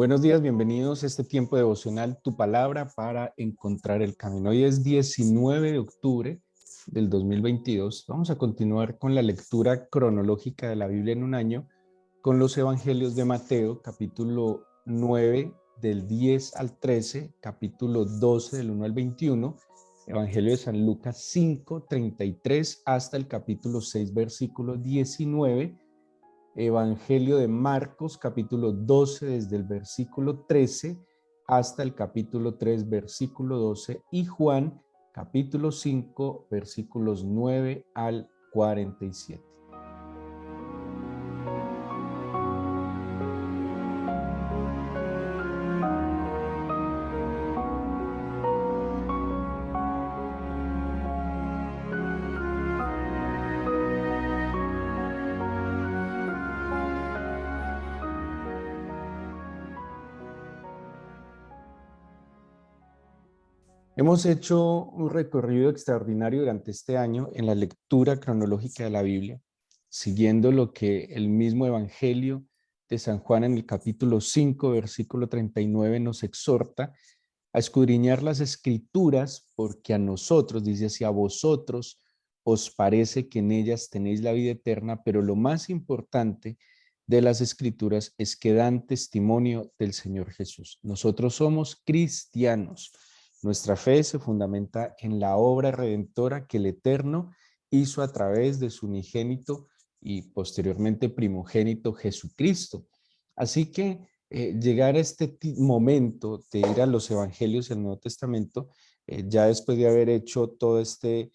Buenos días, bienvenidos a este tiempo devocional, tu palabra para encontrar el camino. Hoy es 19 de octubre del 2022. Vamos a continuar con la lectura cronológica de la Biblia en un año con los evangelios de Mateo, capítulo 9 del 10 al 13, capítulo 12 del 1 al 21, evangelio de San Lucas 5, 33 hasta el capítulo 6, versículo 19, Evangelio de Marcos, capítulo 12, desde el versículo 13 hasta el capítulo 3, versículo 12, y Juan, capítulo 5, versículos 9 al 47. Hemos hecho un recorrido extraordinario durante este año en la lectura cronológica de la Biblia, siguiendo lo que el mismo Evangelio de San Juan en el capítulo 5, versículo 39 nos exhorta a escudriñar las Escrituras, porque a nosotros, dice así, a vosotros os parece que en ellas tenéis la vida eterna, pero lo más importante de las Escrituras es que dan testimonio del Señor Jesús. Nosotros somos cristianos. Nuestra fe se fundamenta en la obra redentora que el Eterno hizo a través de su unigénito y posteriormente primogénito Jesucristo. Así que llegar a este momento de ir a los evangelios del Nuevo Testamento, ya después de haber hecho todo este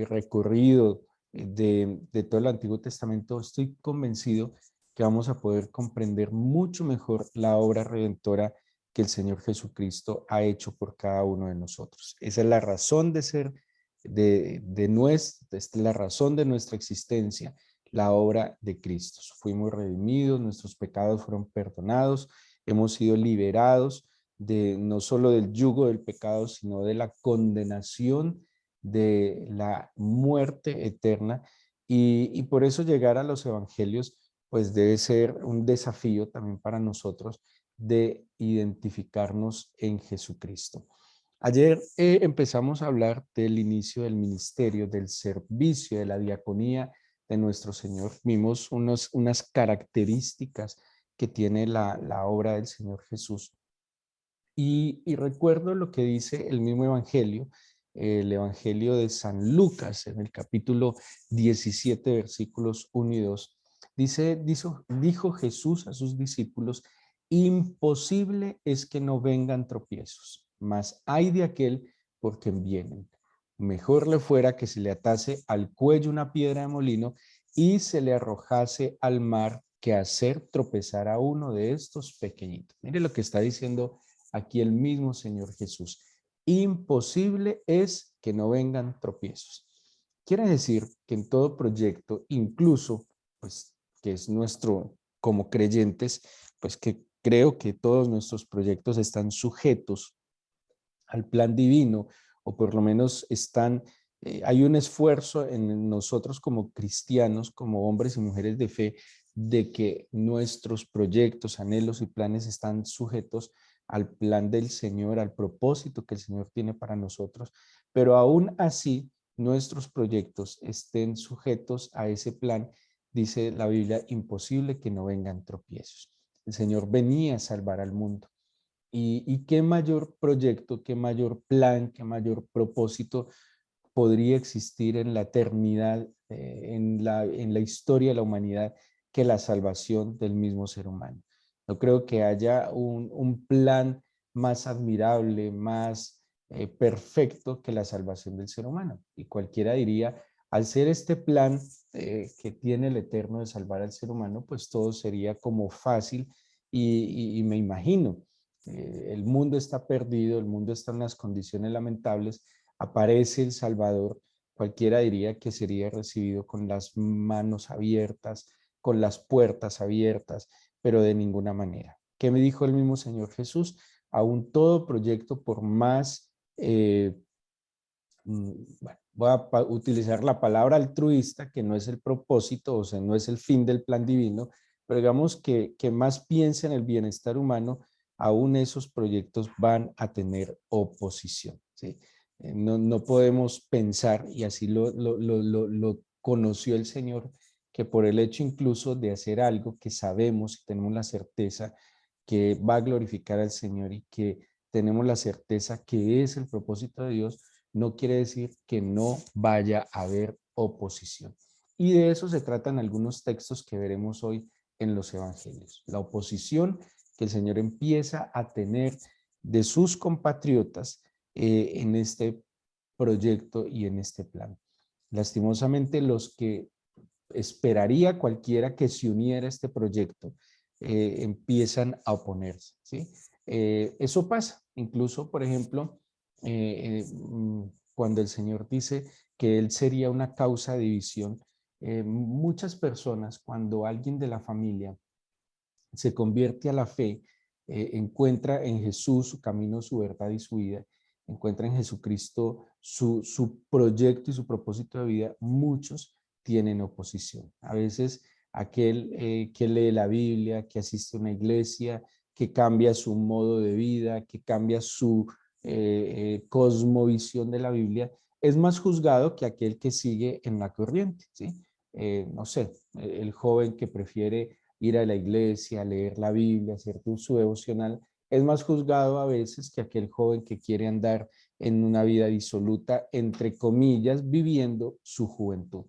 recorrido de todo el Antiguo Testamento, estoy convencido que vamos a poder comprender mucho mejor la obra redentora que el Señor Jesucristo ha hecho por cada uno de nosotros. Esa es la razón de ser esta es la razón de nuestra existencia, la obra de Cristo. Fuimos redimidos, nuestros pecados fueron perdonados, hemos sido liberados de no solo del yugo del pecado, sino de la condenación, de la muerte eterna. Y por eso llegar a los evangelios pues debe ser un desafío también para nosotros de identificarnos en Jesucristo. Ayer empezamos a hablar del inicio del ministerio, del servicio, de la diaconía de nuestro Señor. Vimos unas características que tiene la obra del Señor Jesús. Y recuerdo lo que dice el mismo Evangelio, el Evangelio de San Lucas, en el capítulo 17, versículos 1 y 2. Dijo Jesús a sus discípulos: imposible es que no vengan tropiezos, mas hay de aquel por quien vienen. Mejor le fuera que se le atase al cuello una piedra de molino y se le arrojase al mar que hacer tropezar a uno de estos pequeñitos. Mire lo que está diciendo aquí el mismo Señor Jesús. Imposible es que no vengan tropiezos. Quiere decir que en todo proyecto, incluso pues que es nuestro como creyentes, pues que creo que todos nuestros proyectos están sujetos al plan divino, o por lo menos hay un esfuerzo en nosotros como cristianos, como hombres y mujeres de fe, de que nuestros proyectos, anhelos y planes están sujetos al plan del Señor, al propósito que el Señor tiene para nosotros, pero aún así nuestros proyectos estén sujetos a ese plan, dice la Biblia, imposible que no vengan tropiezos. El Señor venía a salvar al mundo. Y qué mayor proyecto, qué mayor plan, qué mayor propósito podría existir en la eternidad, en la historia de la humanidad, que la salvación del mismo ser humano. No creo que haya un plan más admirable, más perfecto que la salvación del ser humano. Y cualquiera diría, al ser este plan que tiene el Eterno de salvar al ser humano, pues todo sería como fácil y me imagino. El mundo está perdido, el mundo está en unas condiciones lamentables, aparece el Salvador, cualquiera diría que sería recibido con las manos abiertas, con las puertas abiertas, pero de ninguna manera. ¿Qué me dijo el mismo Señor Jesús? Aún todo proyecto, por más, bueno, voy a utilizar la palabra altruista, que no es el propósito, o sea, no es el fin del plan divino, pero digamos que más piensa en el bienestar humano, aún esos proyectos van a tener oposición, ¿sí? No podemos pensar, y así lo conoció el Señor, que por el hecho incluso de hacer algo que sabemos y tenemos la certeza que va a glorificar al Señor y que tenemos la certeza que es el propósito de Dios, no quiere decir que no vaya a haber oposición. Y de eso se tratan algunos textos que veremos hoy en los evangelios. La oposición que el Señor empieza a tener de sus compatriotas en este proyecto y en este plan. Lastimosamente, los que esperaría cualquiera que se uniera a este proyecto empiezan a oponerse, ¿sí? Eso pasa, incluso, por ejemplo, cuando el Señor dice que Él sería una causa de división, muchas personas, cuando alguien de la familia se convierte a la fe, encuentra en Jesús su camino, su verdad y su vida, encuentra en Jesucristo su proyecto y su propósito de vida, muchos tienen oposición. A veces aquel que lee la Biblia, que asiste a una iglesia, que cambia su modo de vida, que cambia su cosmovisión de la Biblia, es más juzgado que aquel que sigue en la corriente, ¿sí? No sé, el joven que prefiere ir a la iglesia, leer la Biblia, hacer su devocional, es más juzgado a veces que aquel joven que quiere andar en una vida disoluta, entre comillas, viviendo su juventud.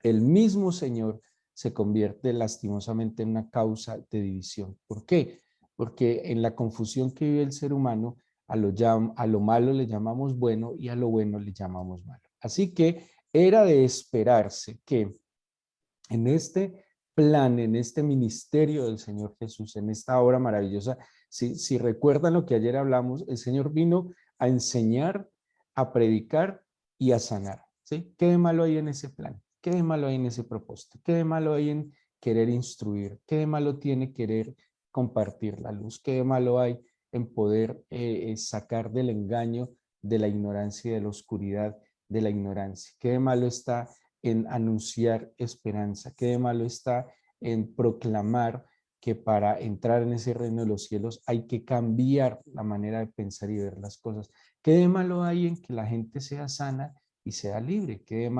El mismo Señor se convierte lastimosamente en una causa de división. ¿Por qué? Porque en la confusión que vive el ser humano, a lo malo le llamamos bueno y a lo bueno le llamamos malo. Así que era de esperarse que en este plan, en este ministerio del Señor Jesús, en esta obra maravillosa, si recuerdan lo que ayer hablamos, el Señor vino a enseñar, a predicar y a sanar, ¿sí? ¿Qué de malo hay en ese plan? ¿Qué de malo hay en ese propósito? ¿Qué de malo hay en querer instruir? ¿Qué de malo tiene querer compartir la luz? ¿Qué de malo hay en poder sacar del engaño, de la ignorancia y de la oscuridad de la ignorancia? ¿Qué de malo está en anunciar esperanza? ¿Qué de malo está en proclamar que para entrar en ese reino de los cielos hay que cambiar la manera de pensar y ver las cosas? ¿Qué de malo hay en que la gente sea sana y sea libre? ¿Qué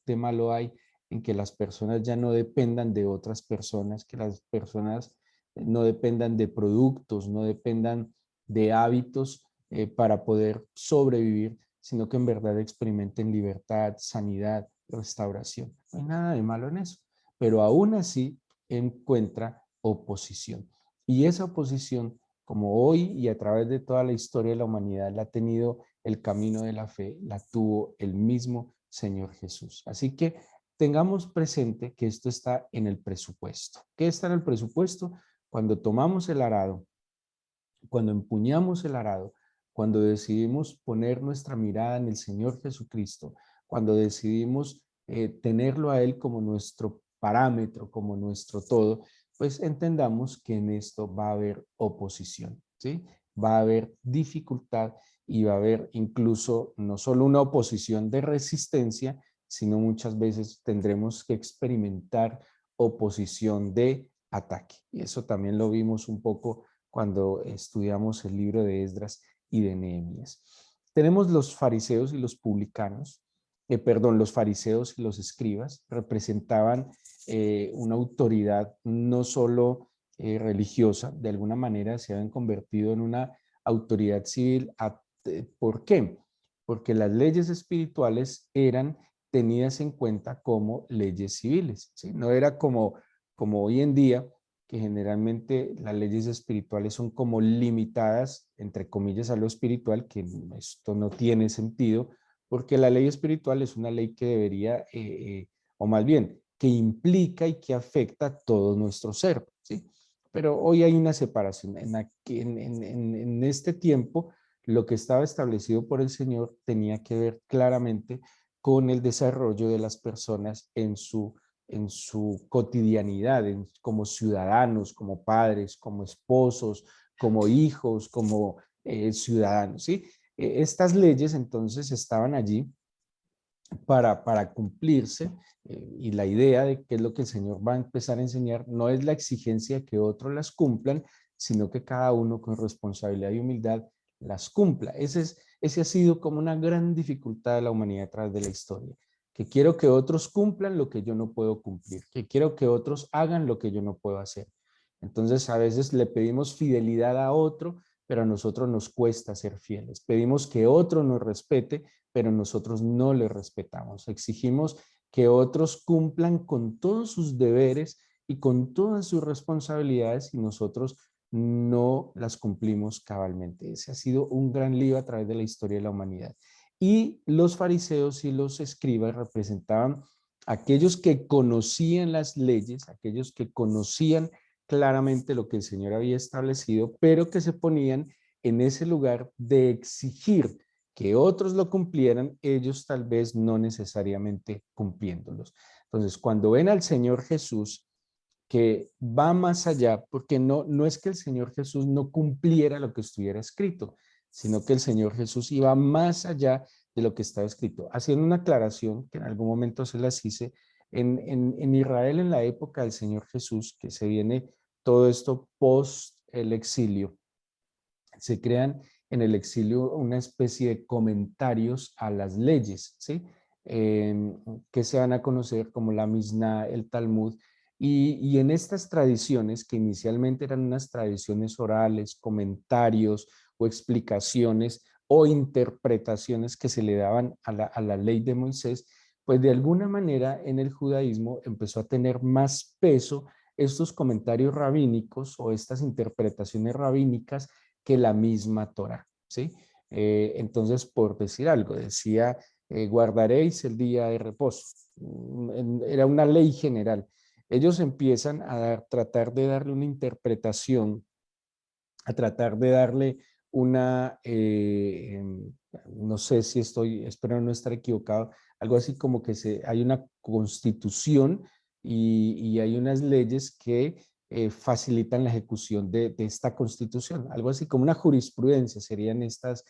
de malo hay en que las personas ya no dependan de otras personas, que las personas no dependan de productos, no dependan de hábitos para poder sobrevivir, sino que en verdad experimenten libertad, sanidad, restauración? No hay nada de malo en eso, pero aún así encuentra oposición. Y esa oposición, como hoy y a través de toda la historia de la humanidad la ha tenido el camino de la fe, la tuvo el mismo Señor Jesús. Así que tengamos presente que esto está en el presupuesto. ¿Qué está en el presupuesto? Cuando tomamos el arado, cuando empuñamos el arado, cuando decidimos poner nuestra mirada en el Señor Jesucristo, cuando decidimos tenerlo a Él como nuestro parámetro, como nuestro todo, pues entendamos que en esto va a haber oposición, ¿sí? Va a haber dificultad y va a haber incluso no solo una oposición de resistencia, sino muchas veces tendremos que experimentar oposición de ataque. Y eso también lo vimos un poco cuando estudiamos el libro de Esdras y de Nehemías. Tenemos los fariseos y los publicanos, los fariseos y los escribas representaban una autoridad no solo religiosa, de alguna manera se habían convertido en una autoridad civil. ¿Por qué? Porque las leyes espirituales eran tenidas en cuenta como leyes civiles, ¿sí? No era como hoy en día, que generalmente las leyes espirituales son como limitadas, entre comillas, a lo espiritual, que esto no tiene sentido, porque la ley espiritual es una ley que debería, o más bien, que implica y que afecta todo nuestro ser, ¿sí? Pero hoy hay una separación. En este tiempo, lo que estaba establecido por el Señor tenía que ver claramente con el desarrollo de las personas en su cotidianidad, como ciudadanos, como padres, como esposos, como hijos, como ciudadanos, ¿sí? Estas leyes entonces estaban allí para cumplirse, y la idea de qué es lo que el Señor va a empezar a enseñar no es la exigencia que otros las cumplan, sino que cada uno con responsabilidad y humildad las cumpla. Ese ha sido como una gran dificultad de la humanidad a través de la historia, que quiero que otros cumplan lo que yo no puedo cumplir, que quiero que otros hagan lo que yo no puedo hacer. Entonces a veces le pedimos fidelidad a otro, pero a nosotros nos cuesta ser fieles. Pedimos que otro nos respete, pero nosotros no le respetamos. Exigimos que otros cumplan con todos sus deberes y con todas sus responsabilidades y nosotros no las cumplimos cabalmente. Ese ha sido un gran lío a través de la historia de la humanidad. Y los fariseos y los escribas representaban aquellos que conocían las leyes, aquellos que conocían claramente lo que el Señor había establecido, pero que se ponían en ese lugar de exigir que otros lo cumplieran, ellos tal vez no necesariamente cumpliéndolos. Entonces, cuando ven al Señor Jesús, que va más allá, porque no es que el Señor Jesús no cumpliera lo que estuviera escrito, sino que el Señor Jesús iba más allá de lo que estaba escrito. Haciendo una aclaración que en algún momento se las hice, en Israel en la época del Señor Jesús, que se viene todo esto post el exilio, se crean en el exilio una especie de comentarios a las leyes, ¿sí? Que se van a conocer como la Misná, el Talmud, y en estas tradiciones, que inicialmente eran unas tradiciones orales, comentarios o explicaciones o interpretaciones que se le daban a la ley de Moisés, pues de alguna manera en el judaísmo empezó a tener más peso estos comentarios rabínicos o estas interpretaciones rabínicas que la misma Torah, ¿sí? Entonces, por decir algo, decía, guardaréis el día de reposo. Era una ley general. Ellos empiezan a tratar de darle una interpretación, a tratar de darle una, no sé si estoy, espero no estar equivocado, algo así como que hay una constitución y hay unas leyes que facilitan la ejecución de esta constitución, algo así como una jurisprudencia serían estas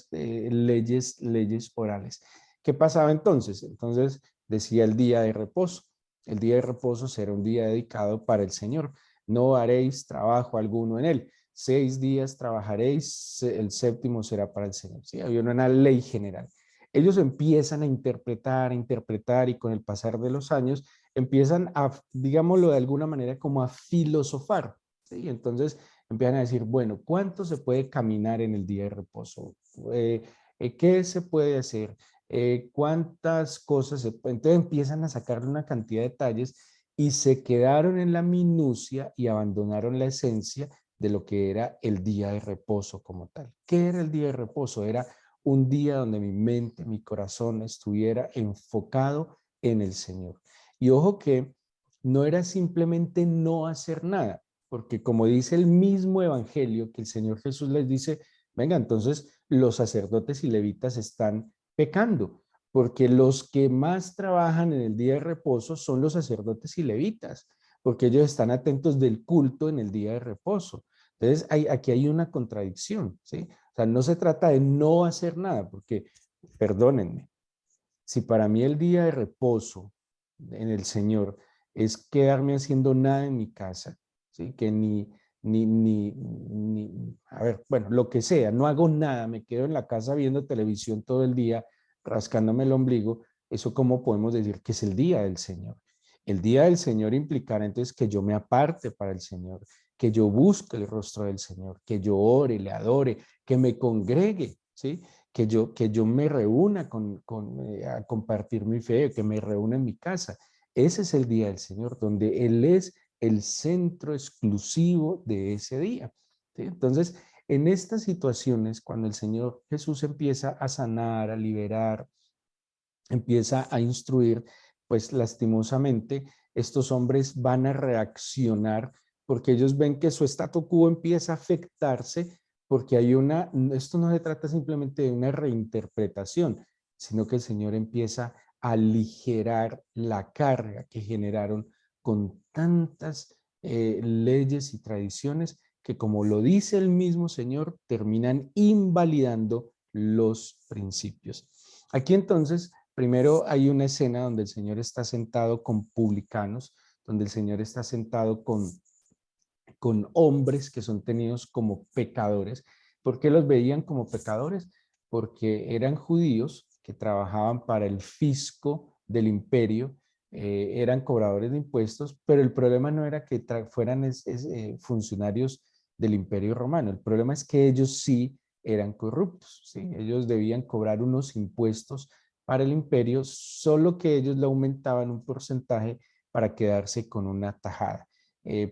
leyes orales. ¿Qué pasaba entonces? Entonces decía el día de reposo. El día de reposo será un día dedicado para el Señor. No haréis trabajo alguno en él. 6 días trabajaréis, el séptimo será para el Señor. ¿Sí? Había una ley general. Ellos empiezan a interpretar y con el pasar de los años empiezan a, digámoslo de alguna manera, como a filosofar. ¿Sí? Entonces empiezan a decir, bueno, ¿cuánto se puede caminar en el día de reposo? ¿Qué se puede hacer? ¿Cuántas cosas se pueden? Entonces empiezan a sacarle una cantidad de detalles y se quedaron en la minucia y abandonaron la esencia de lo que era el día de reposo como tal. ¿Qué era el día de reposo? Era un día donde mi mente, mi corazón estuviera enfocado en el Señor. Y ojo que no era simplemente no hacer nada, porque como dice el mismo evangelio, que el Señor Jesús les dice, venga, entonces los sacerdotes y levitas están pecando, porque los que más trabajan en el día de reposo son los sacerdotes y levitas, porque ellos están atentos del culto en el día de reposo. Entonces, aquí hay una contradicción, ¿sí? O sea, no se trata de no hacer nada, porque, perdónenme, si para mí el día de reposo en el Señor es quedarme haciendo nada en mi casa, ¿sí? Que a ver, bueno, lo que sea, no hago nada, me quedo en la casa viendo televisión todo el día, rascándome el ombligo, eso cómo podemos decir que es el día del Señor. El día del Señor implicará entonces que yo me aparte para el Señor, que yo busque el rostro del Señor, que yo ore, le adore, que me congregue, ¿sí? Que yo me reúna a compartir mi fe, que me reúna en mi casa. Ese es el día del Señor, donde Él es el centro exclusivo de ese día. ¿Sí? Entonces, en estas situaciones, cuando el Señor Jesús empieza a sanar, a liberar, empieza a instruir, pues lastimosamente estos hombres van a reaccionar porque ellos ven que su statu quo empieza a afectarse porque esto no se trata simplemente de una reinterpretación, sino que el Señor empieza a aligerar la carga que generaron con tantas leyes y tradiciones que, como lo dice el mismo Señor, terminan invalidando los principios. Aquí entonces Primero hay una escena donde el Señor está sentado con publicanos, donde el Señor está sentado con hombres que son tenidos como pecadores. ¿Por qué los veían como pecadores? Porque eran judíos que trabajaban para el fisco del imperio, eran cobradores de impuestos, pero el problema no era que fueran funcionarios del imperio romano, el problema es que ellos sí eran corruptos, ¿sí? Ellos debían cobrar unos impuestos para el imperio, solo que ellos le aumentaban un porcentaje para quedarse con una tajada.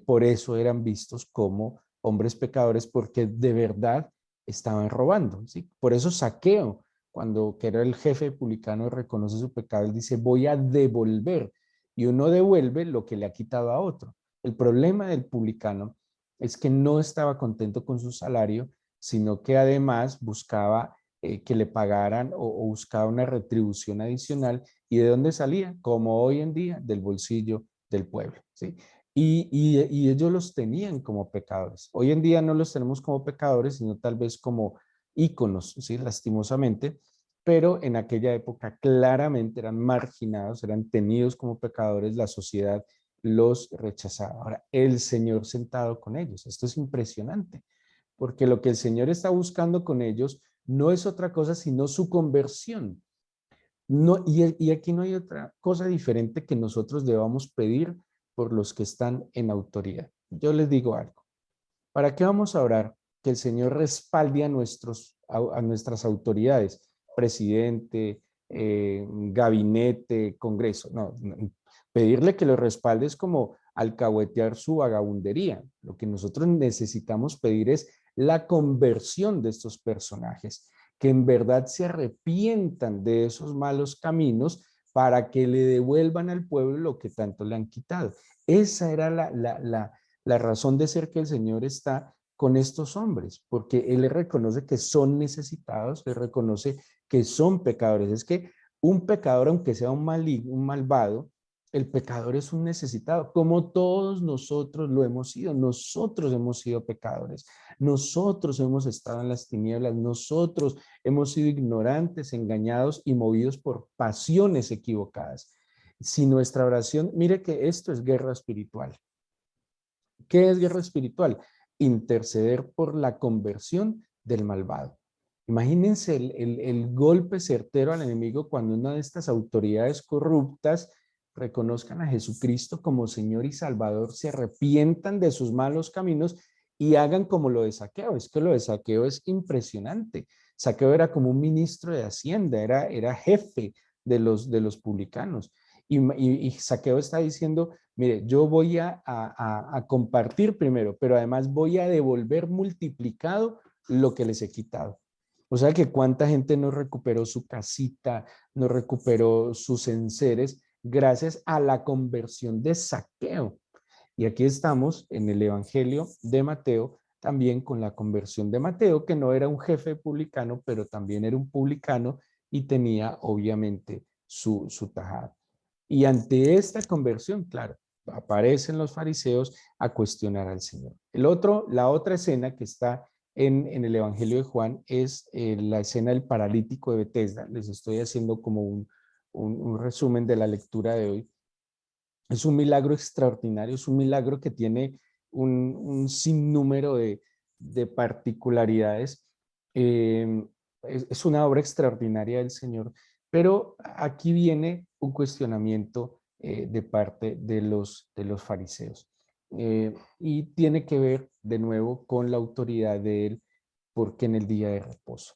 Por eso eran vistos como hombres pecadores, porque de verdad estaban robando, ¿sí? Por eso Zaqueo, cuando que era el jefe publicano, reconoce su pecado, él dice, voy a devolver, y uno devuelve lo que le ha quitado a otro. El problema del publicano es que no estaba contento con su salario, sino que además buscaba que le pagaran o buscaba una retribución adicional. ¿Y de dónde salía? Como hoy en día, del bolsillo del pueblo, ¿sí? Y ellos los tenían como pecadores. Hoy en día no los tenemos como pecadores, sino tal vez como íconos, ¿sí? Lastimosamente, pero en aquella época claramente eran marginados, eran tenidos como pecadores, la sociedad los rechazaba. Ahora, el Señor sentado con ellos, esto es impresionante, porque lo que el Señor está buscando con ellos no es otra cosa sino su conversión. No, y aquí no hay otra cosa diferente que nosotros debamos pedir por los que están en autoridad. Yo les digo algo. ¿Para qué vamos a orar? Que el Señor respalde a nuestras autoridades, presidente, gabinete, congreso. No, no, pedirle que lo respalde es como alcahuetear su vagabundería. Lo que nosotros necesitamos pedir es la conversión de estos personajes, que en verdad se arrepientan de esos malos caminos para que le devuelvan al pueblo lo que tanto le han quitado. Esa era la razón de ser que el Señor está con estos hombres, porque Él les reconoce que son necesitados, les reconoce que son pecadores. Es que un pecador, aunque sea un maligno, un malvado, el pecador es un necesitado, como todos nosotros lo hemos sido. Nosotros hemos sido pecadores, nosotros hemos estado en las tinieblas, nosotros hemos sido ignorantes, engañados y movidos por pasiones equivocadas. Si nuestra oración, mire que esto es guerra espiritual. ¿Qué es guerra espiritual? Interceder por la conversión del malvado. Imagínense el golpe certero al enemigo cuando una de estas autoridades corruptas reconozcan a Jesucristo como Señor y Salvador, se arrepientan de sus malos caminos y hagan como lo de Zaqueo. Es que lo de Zaqueo es impresionante. Zaqueo era como un ministro de Hacienda, era jefe de los publicanos. Y Zaqueo está diciendo, mire, yo voy a compartir primero, pero además voy a devolver multiplicado lo que les he quitado. O sea que cuánta gente no recuperó su casita, no recuperó sus enseres gracias a la conversión de Zaqueo. Y aquí estamos en el Evangelio de Mateo, también con la conversión de Mateo, que no era un jefe publicano, pero también era un publicano y tenía obviamente su tajada. Y ante esta conversión, claro, aparecen los fariseos a cuestionar al Señor. La otra escena que está en el Evangelio de Juan es la escena del paralítico de Betesda. Les estoy haciendo como un resumen de la lectura de hoy. Es un milagro extraordinario, es un milagro que tiene un sinnúmero de particularidades. Es una obra extraordinaria del Señor, pero aquí viene un cuestionamiento de parte de los fariseos. Y tiene que ver de nuevo con la autoridad de él, porque en el día de reposo.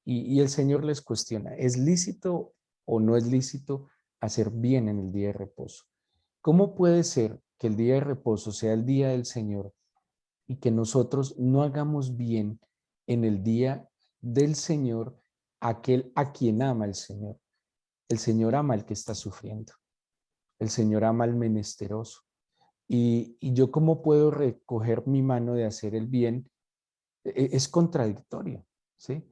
Y el Señor les cuestiona, ¿es lícito o no es lícito hacer bien en el día de reposo? ¿Cómo puede ser que el día de reposo sea el día del Señor y que nosotros no hagamos bien en el día del Señor aquel a quien ama el Señor? El Señor ama al que está sufriendo. El Señor ama al menesteroso. Y yo cómo puedo recoger mi mano de hacer el bien es contradictorio, ¿sí?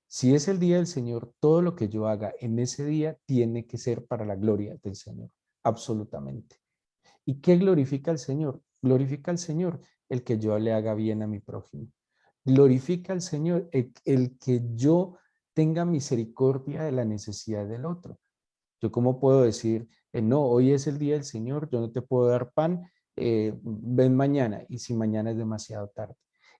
Si es el día del Señor, todo lo que yo haga en ese día tiene que ser para la gloria del Señor, absolutamente. ¿Y qué glorifica al Señor? Glorifica al Señor el que yo le haga bien a mi prójimo. Glorifica al Señor el que yo tenga misericordia de la necesidad del otro. Yo cómo puedo decir, no, hoy es el día del Señor, yo no te puedo dar pan, ven mañana, y si mañana es demasiado tarde.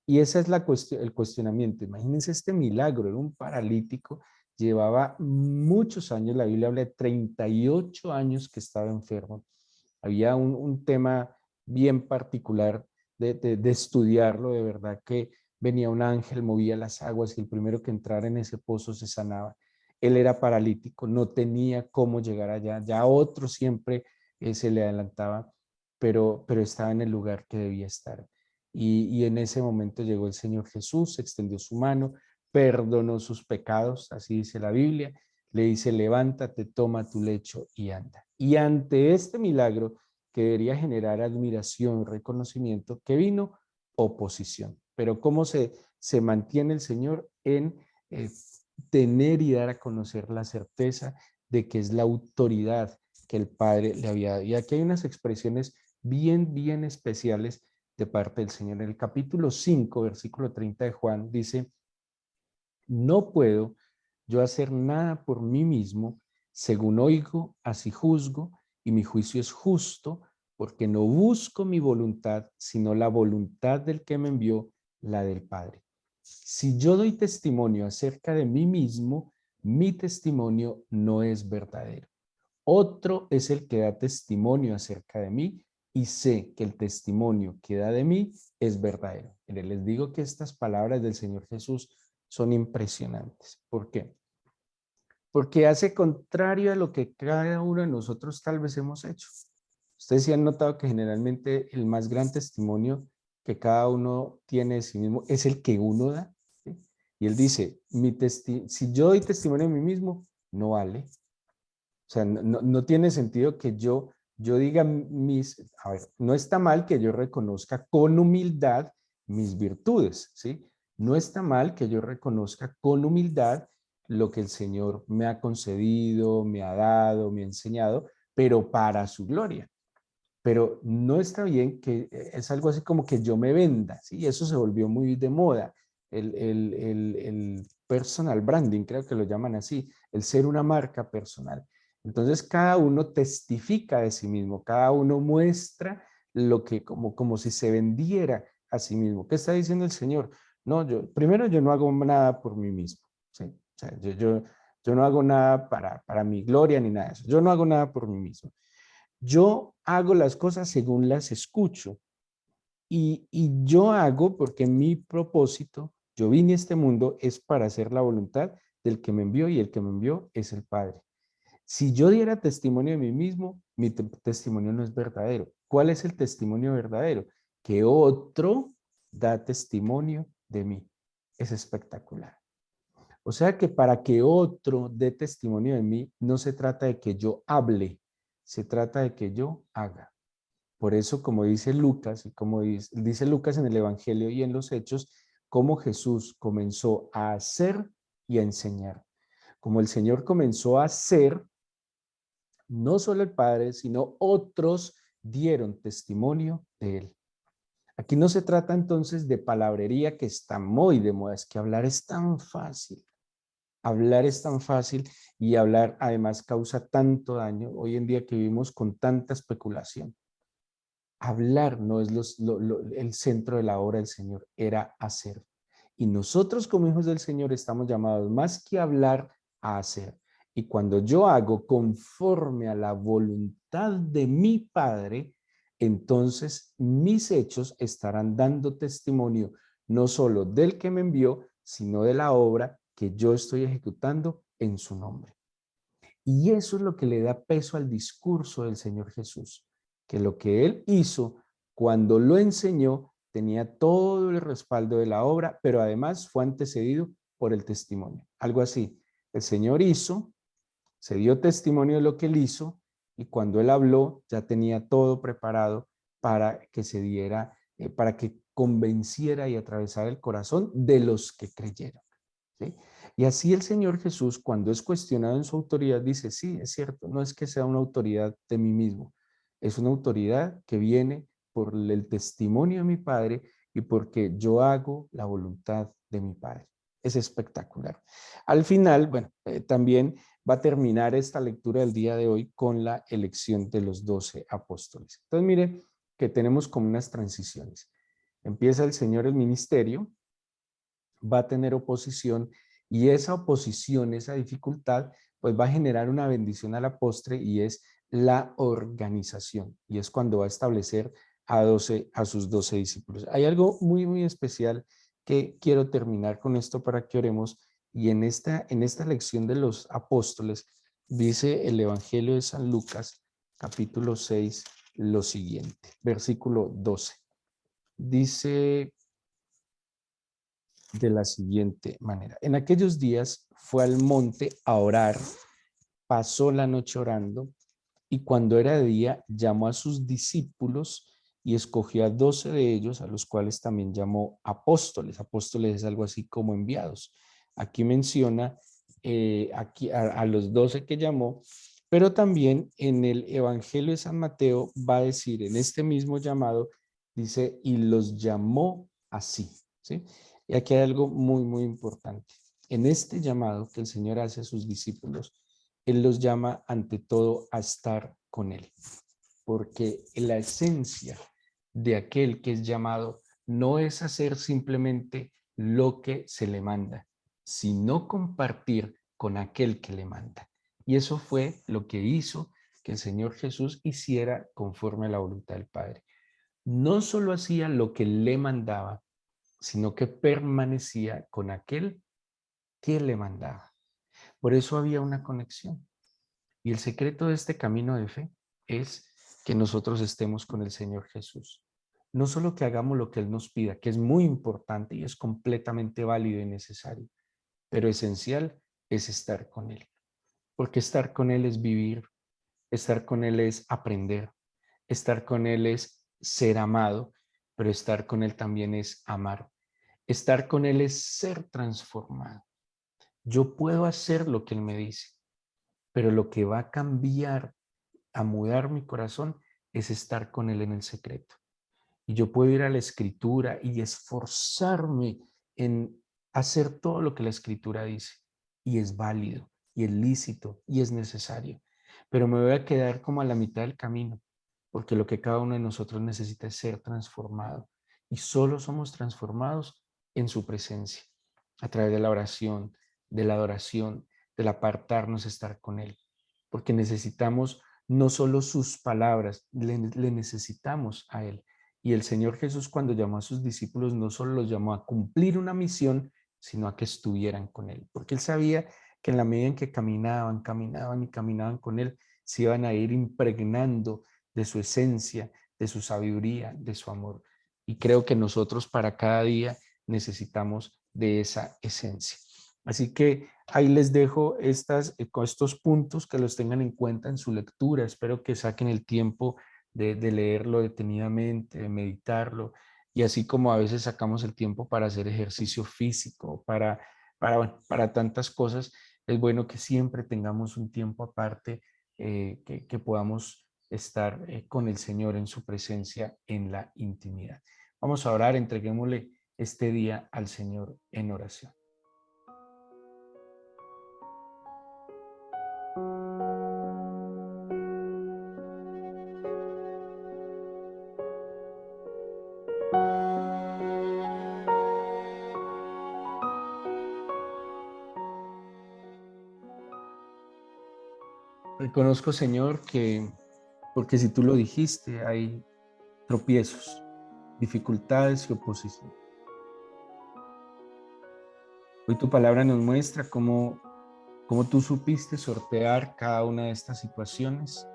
Y ese es el cuestionamiento. Imagínense este milagro, era un paralítico, llevaba muchos años, la Biblia habla de 38 años que estaba enfermo. Había un tema bien particular de estudiarlo, de verdad que venía un ángel, movía las aguas y el primero que entrara en ese pozo se sanaba. Él era paralítico, no tenía cómo llegar allá, ya otro siempre se le adelantaba, pero estaba en el lugar que debía estar. Y en ese momento llegó el Señor Jesús, extendió su mano, perdonó sus pecados, así dice la Biblia, le dice, levántate, toma tu lecho y anda. Y ante este milagro, que debería generar admiración, reconocimiento, que vino oposición. Pero ¿cómo se mantiene el Señor en tener y dar a conocer la certeza de que es la autoridad que el Padre le había dado? Y aquí hay unas expresiones bien especiales de parte del Señor. En el capítulo 5, versículo 30 de Juan, dice, no puedo yo hacer nada por mí mismo, según oigo, así juzgo, y mi juicio es justo, porque no busco mi voluntad, sino la voluntad del que me envió, la del Padre. Si yo doy testimonio acerca de mí mismo, mi testimonio no es verdadero. Otro es el que da testimonio acerca de mí y sé que el testimonio que da de mí es verdadero. Les digo que estas palabras del Señor Jesús son impresionantes. ¿Por qué? Porque hace contrario a lo que cada uno de nosotros tal vez hemos hecho. Ustedes sí han notado que generalmente el más gran testimonio que cada uno tiene de sí mismo es el que uno da. ¿Sí? Y él dice, si yo doy testimonio de mí mismo, no vale. O sea, no tiene sentido que yo diga a ver, no está mal que yo reconozca con humildad mis virtudes, ¿sí? No está mal que yo reconozca con humildad lo que el Señor me ha concedido, me ha dado, me ha enseñado, pero para su gloria. Pero no está bien que es algo así como que yo me venda, ¿sí? Eso se volvió muy de moda. El personal branding, creo que lo llaman así, el ser una marca personal. Entonces cada uno testifica de sí mismo, cada uno muestra lo que como si se vendiera a sí mismo. ¿Qué está diciendo el Señor? No, primero yo no hago nada por mí mismo, ¿sí? O sea, yo no hago nada para mi gloria ni nada de eso. Yo no hago nada por mí mismo. Yo hago las cosas según las escucho y yo hago porque mi propósito, yo vine a este mundo es para hacer la voluntad del que me envió y el que me envió es el Padre. Si yo diera testimonio de mí mismo, mi testimonio no es verdadero. ¿Cuál es el testimonio verdadero? Que otro da testimonio de mí. Es espectacular. O sea que para que otro dé testimonio de mí, no se trata de que yo hable, se trata de que yo haga. Por eso, como dice Lucas, y como dice Lucas en el Evangelio y en los Hechos, cómo Jesús comenzó a hacer y a enseñar. Como el Señor comenzó a hacer, no solo el Padre, sino otros dieron testimonio de él. Aquí no se trata entonces de palabrería que está muy de moda, es que hablar es tan fácil. Hablar es tan fácil y hablar además causa tanto daño hoy en día que vivimos con tanta especulación. Hablar no es el centro de la obra del Señor, era hacer. Y nosotros como hijos del Señor estamos llamados más que hablar a hacer. Y cuando yo hago conforme a la voluntad de mi Padre, entonces mis hechos estarán dando testimonio no solo del que me envió, sino de la obra que yo estoy ejecutando en su nombre. Y eso es lo que le da peso al discurso del Señor Jesús, que lo que él hizo cuando lo enseñó tenía todo el respaldo de la obra, pero además fue antecedido por el testimonio. Algo así, el Señor hizo, se dio testimonio de lo que él hizo y cuando él habló ya tenía todo preparado para que se diera, para que convenciera y atravesara el corazón de los que creyeron. ¿Sí? Y así el Señor Jesús, cuando es cuestionado en su autoridad, dice, sí, es cierto, no es que sea una autoridad de mí mismo, es una autoridad que viene por el testimonio de mi Padre y porque yo hago la voluntad de mi Padre. es espectacular. Al final, bueno, también va a terminar esta lectura del día de hoy con la elección de los 12 apóstoles. Entonces, mire que tenemos como unas transiciones. Empieza el Señor el ministerio, va a tener oposición y esa oposición, esa dificultad, pues va a generar una bendición a la postre y es la organización. Y es cuando va a establecer a sus 12 discípulos. Hay algo muy, muy especial que quiero terminar con esto para que oremos. Y en esta lección de los apóstoles, dice el Evangelio de San Lucas, capítulo 6, lo siguiente, versículo 12. Dice de la siguiente manera: en aquellos días fue al monte a orar, pasó la noche orando, y cuando era de día llamó a sus discípulos y escogió a 12 de ellos, a los cuales también llamó apóstoles. Apóstoles es algo así como enviados. Aquí menciona a los 12 que llamó, pero también en el Evangelio de San Mateo va a decir, en este mismo llamado, dice, y los llamó así, ¿sí? Y aquí hay algo muy, muy importante. En este llamado que el Señor hace a sus discípulos, Él los llama ante todo a estar con Él, porque la esencia de aquel que es llamado no es hacer simplemente lo que se le manda, sino compartir con aquel que le manda. Y eso fue lo que hizo que el Señor Jesús hiciera conforme a la voluntad del Padre. No solo hacía lo que le mandaba, sino que permanecía con aquel que le mandaba. Por eso había una conexión. Y el secreto de este camino de fe es que nosotros estemos con el Señor Jesús. No solo que hagamos lo que Él nos pida, que es muy importante y es completamente válido y necesario, pero esencial es estar con Él. Porque estar con Él es vivir, estar con Él es aprender, estar con Él es ser amado, pero estar con Él también es amar. Estar con Él es ser transformado. Yo puedo hacer lo que Él me dice, pero lo que va a cambiar, a mudar mi corazón, es estar con Él en el secreto. Y yo puedo ir a la Escritura y esforzarme en hacer todo lo que la Escritura dice. Y es válido, y es lícito, y es necesario. Pero me voy a quedar como a la mitad del camino, porque lo que cada uno de nosotros necesita es ser transformado. Y solo somos transformados en su presencia, a través de la oración, de la adoración, del apartarnos, estar con Él. Porque necesitamos no solo sus palabras, le necesitamos a Él. Y el Señor Jesús, cuando llamó a sus discípulos, no solo los llamó a cumplir una misión, sino a que estuvieran con Él. Porque Él sabía que en la medida en que caminaban, caminaban y caminaban con Él, se iban a ir impregnando de su esencia, de su sabiduría, de su amor. Y creo que nosotros para cada día necesitamos de esa esencia. Así que ahí les dejo con estos puntos que los tengan en cuenta en su lectura. Espero que saquen el tiempo de leerlo detenidamente, de meditarlo, y así como a veces sacamos el tiempo para hacer ejercicio físico, bueno, para tantas cosas, es bueno que siempre tengamos un tiempo aparte, que podamos estar con el Señor en su presencia en la intimidad. Vamos a orar, entreguémosle este día al Señor en oración. Reconozco, Señor, que porque si tú lo dijiste, hay tropiezos, dificultades y oposición. Hoy tu palabra nos muestra cómo tú supiste sortear cada una de estas situaciones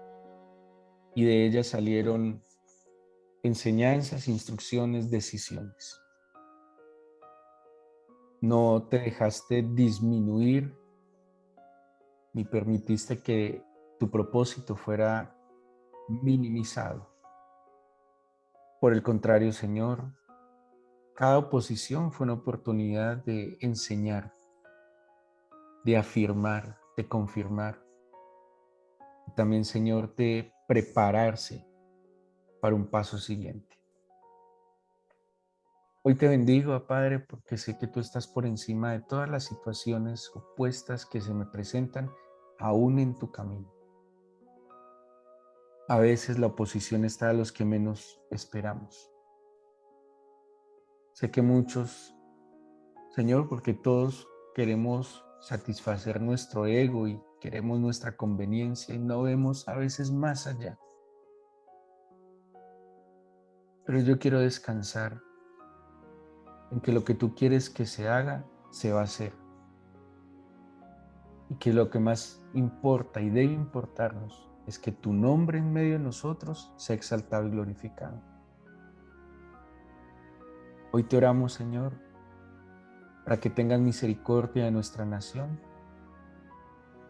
y de ellas salieron enseñanzas, instrucciones, decisiones. No te dejaste disminuir ni permitiste que tu propósito fuera minimizado. Por el contrario, Señor, cada oposición fue una oportunidad de enseñar, de afirmar, de confirmar. También, Señor, de prepararse para un paso siguiente. Hoy te bendigo, Padre, porque sé que tú estás por encima de todas las situaciones opuestas que se me presentan, aún en tu camino. A veces la oposición está a los que menos esperamos. Sé que muchos, Señor, porque todos queremos satisfacer nuestro ego y queremos nuestra conveniencia y no vemos a veces más allá. Pero yo quiero descansar en que lo que tú quieres que se haga, se va a hacer. Y que lo que más importa y debe importarnos es que tu nombre en medio de nosotros sea exaltado y glorificado. Hoy te oramos, Señor, para que tengas misericordia de nuestra nación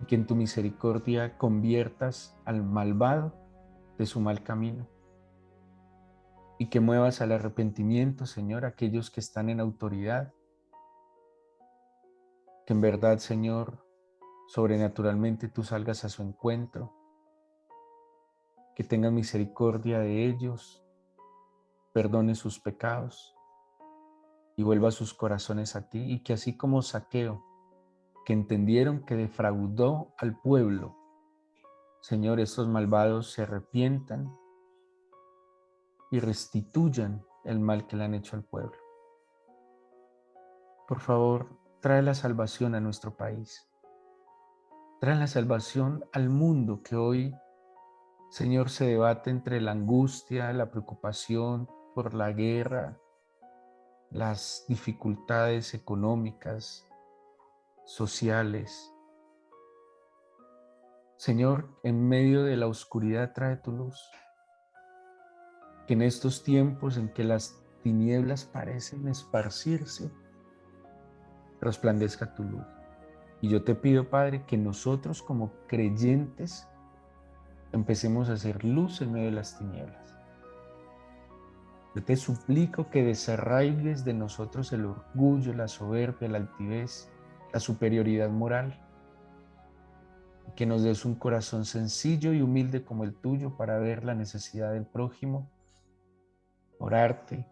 y que en tu misericordia conviertas al malvado de su mal camino y que muevas al arrepentimiento, Señor, a aquellos que están en autoridad, que en verdad, Señor, sobrenaturalmente tú salgas a su encuentro, que tengas misericordia de ellos, perdone sus pecados y vuelva sus corazones a ti, y que así como Zaqueo, que entendieron que defraudó al pueblo, Señor, estos malvados se arrepientan y restituyan el mal que le han hecho al pueblo. Por favor, trae la salvación a nuestro país. Trae la salvación al mundo que hoy, Señor, se debate entre la angustia, la preocupación por la guerra, las dificultades económicas, sociales. Señor, en medio de la oscuridad trae tu luz. Que en estos tiempos en que las tinieblas parecen esparcirse, resplandezca tu luz. Y yo te pido, Padre, que nosotros como creyentes empecemos a hacer luz en medio de las tinieblas. Yo te suplico que desarraigues de nosotros el orgullo, la soberbia, la altivez, la superioridad moral, y que nos des un corazón sencillo y humilde como el tuyo para ver la necesidad del prójimo, orarte,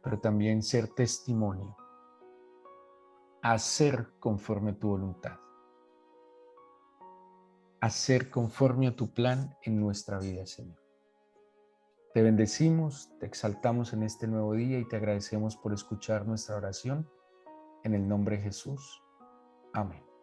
pero también ser testimonio, hacer conforme a tu voluntad, hacer conforme a tu plan en nuestra vida, Señor. Te bendecimos, te exaltamos en este nuevo día y te agradecemos por escuchar nuestra oración. En el nombre de Jesús. Amén.